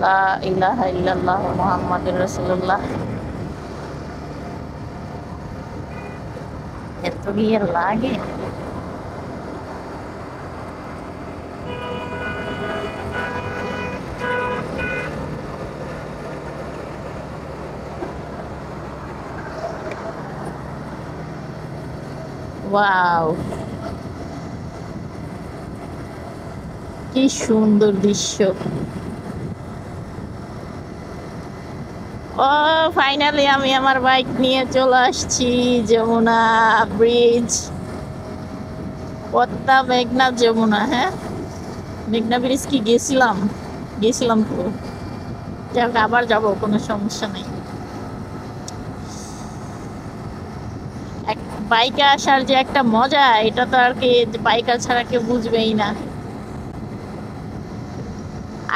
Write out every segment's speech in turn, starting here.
লা ইলাহা ইল্লাল্লাহ মুহাম্মাদুর রাসূলুল্লাহ। এত বিয়ে লাগে? ওয়াও, কি সুন্দর দৃশ্য! ও, ফাইনালি আমি আমার বাইক নিয়ে চলে আসছি যমুনা ব্রিজ, পদ্মা মেঘনা যমুনা। হ্যাঁ, মেঘনা ব্রিজ কি গেছিলাম? গেছিলাম তো। যাক, আবার যাব, কোনো সমস্যা নেই। এক বাইকে আসার যে একটা মজা, এটা তো আর কি বাইকার ছাড়া কেউ বুঝবেই না।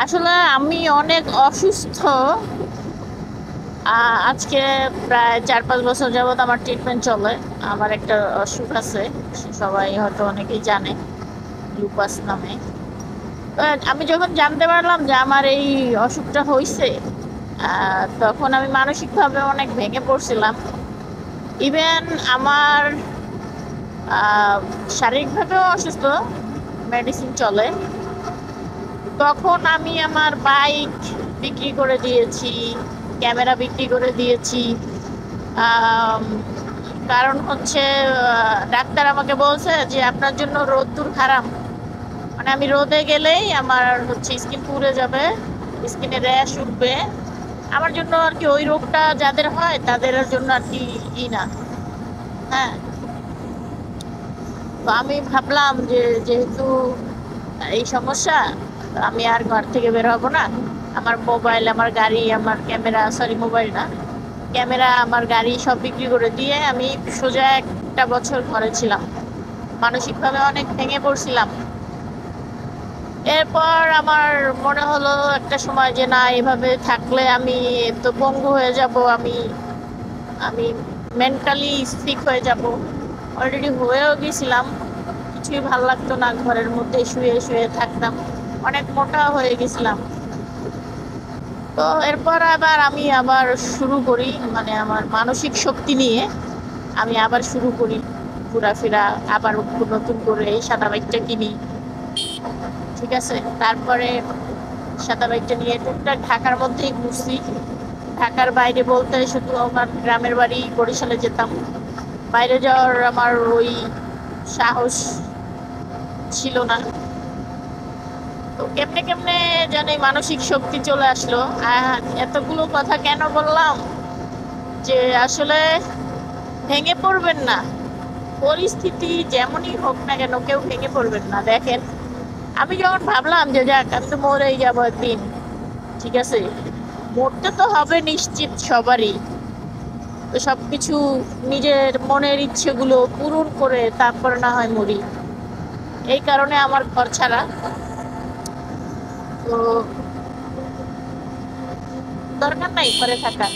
আসলে আমি অনেক অসুস্থ। আজকে প্রায় 4-5 বছর যাবত আমার ট্রিটমেন্ট চলে। আমার একটা অসুখ আছে, সবাই হয়তো অনেকেই জানে, লুপাস নামে। তো আমি যখন জানতে পারলাম যে আমার এই অসুখটা হয়েছে, তখন আমি মানসিকভাবে অনেক ভেঙে পড়ছিলাম। ইভেন আমার শারীরিকভাবেও অসুস্থ, মেডিসিন চলে। তখন আমি আমার বাইক বিক্রি করে দিয়েছি, ক্যামেরা বিক্রি করে দিয়েছি। আম, কারণ হচ্ছে ডাক্তার আমাকে বলছে যে আপনার জন্য রোদ্দুর হারাম। মানে আমি রোদে গেলেই আমার হচ্ছে স্কিন পুড়ে যাবে, স্কিনে র্যাশ উঠবে। আমার জন্য আর কি ওই রোগটা যাদের হয় তাদের জন্য আর কি না। হ্যাঁ, তো আমি ভাবলাম যে যেহেতু এই সমস্যা, আমি আর ঘর থেকে বের হবো না। আমার মোবাইল, আমার গাড়ি, আমার ক্যামেরা, সরি মোবাইল না, ক্যামেরা, আমার গাড়ি সব বিক্রি করে দিয়ে আমি সোজা একটা বছর ঘরে ছিলাম। মানসিকভাবে অনেক ভেঙে পড়ছিলাম। এরপর আমার মনে হলো একটা সময় যে না, এভাবে থাকলে আমি তো পঙ্গু হয়ে যাব, আমি আমি মেন্টালি সিক হয়ে যাব। অলরেডি হয়েও গেছিলাম, কিছুই ভাল লাগতো না, ঘরের মধ্যে শুয়ে শুয়ে থাকতাম, অনেক মোটা হয়ে গেছিলাম। তো এরপর আমি আবার শুরু করি, মানে আমার মানসিক শক্তি নিয়ে আমি আবার শুরু করি ঘোরাফেরা, আবার নতুন করে এই সাদা বাইকটা কিনি। ঠিক আছে, তারপরে সাদা বাইকটা নিয়ে টুকটাক ঢাকার মধ্যেই ঘুরছি। ঢাকার বাইরে বলতে শুধু আমার গ্রামের বাড়ি বরিশালে যেতাম। বাইরে যাওয়ার আমার ওই সাহস ছিল না। তো কেমনে কেমনে জানি মানসিক শক্তি চলে আসলো। এতগুলো কথা কেন বললাম, যে আসলে ভেঙে পড়বেন না, পরিস্থিতি যেমনই হোক না কেন কেউ ভেঙে পড়বেন না। দেখেন, আমি যখন ভাবলাম যে যাক, আমি তো মরেই যাবো একদিন, ঠিক আছে, মরতে তো হবে নিশ্চিত সবারই, তো সবকিছু নিজের মনের ইচ্ছেগুলো পূরণ করে তারপর না হয় মরি। এই কারণে আমার ঘর ছাড়া। তো দরকার নাই ঘরে থাকার।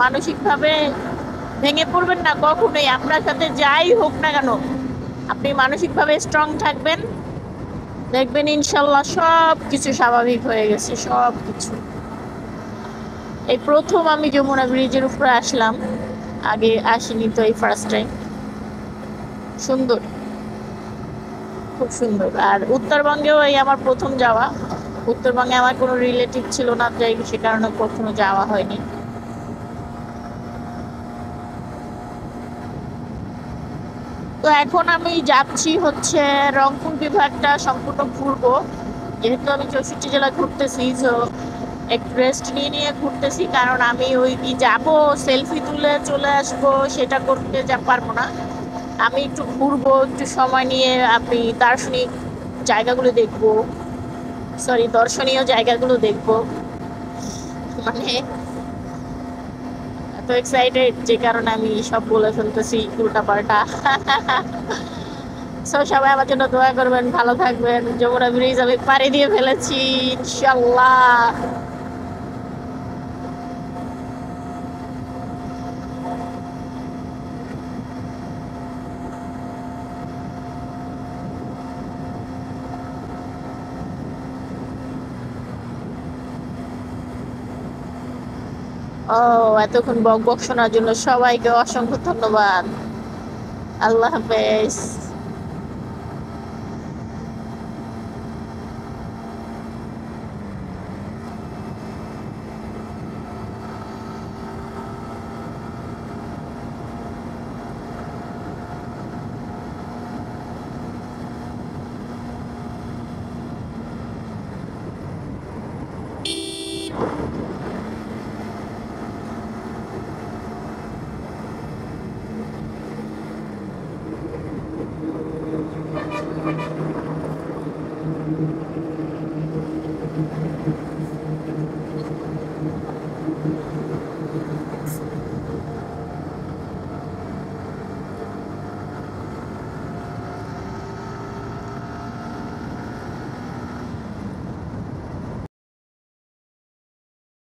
মানসিকভাবে ভেঙে পড়বেন না কখনোই, আপনার সাথে যাই হোক না কেন। আপনি মানসিকভাবে স্ট্রং থাকবেন, দেখবেন ইনশাল্লাহ সব কিছু স্বাভাবিক হয়ে গেছে, সব কিছু। এই প্রথম আমি যমুনা ব্রিজের উপরে আসলাম, আগে আসিনি তো, এই ফার্স্ট টাইম। সুন্দর, খুব সুন্দর। আর উত্তরবঙ্গেও এই আমার প্রথম যাওয়া। উত্তরবঙ্গে আমার কোনো রিলেটিভ ছিল না, যাই সে কারণে কখনো যাওয়া হয়নি। তো এখন আমি যাচ্ছি হচ্ছে রংপুর বিভাগটা সম্পূর্ণ ঘুরবো। যেহেতু আমি 64 জেলা ঘুরতেছি, তো একটু রেস্ট নিয়ে নিয়ে ঘুরতেছি, কারণ আমি ওই কি যাবো সেলফি তুলে চলে আসবো সেটা করতে পারবো না। আমি একটু ঘুরবো, একটু সময় নিয়ে আপনি দার্শনিক জায়গাগুলো দেখবো, সরি দর্শনীয় জায়গাগুলো দেখবো। মানে এত এক্সাইটেড যে কারণে আমি সব বলে ফেলতেছি উল্টা পাল্টা। সো সবাই আমার জন্য দোয়া করবেন, ভালো থাকবেন। যমুনা ব্রিজ আমি পাড়ি দিয়ে ফেলেছি ইনশাল্লাহ। ও, এতক্ষণ বক বক শোনার জন্য সবাইকে অসংখ্য ধন্যবাদ। আল্লাহ হাফেজ।